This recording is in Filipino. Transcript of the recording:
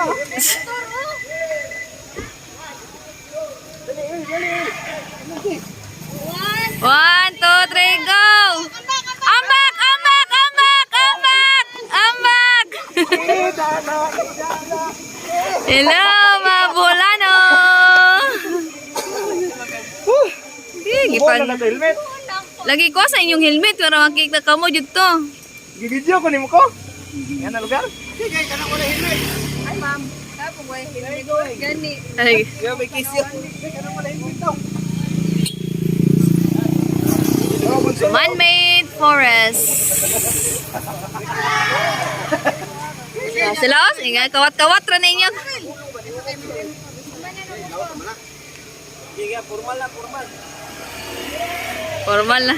One, two, three, go! Ambak! Ambak! Ambak! Ambak! Ambak! Hello, mga bulano! Gipan. Lagi ko sa inyong helmet para makita ka mo dito. Gi-video ko nimo ko. Yan na lugar. Sige, kana ko na helmet. Ay, ma'am. Tapo ko yung helmet ko. Gani. Ay. Yo, may kiss yun. Kana ko na helmet daw. Man-made forest. Sila, sige, kawat-kawat ra ninyo. Sige, formal na, formal. Formal na.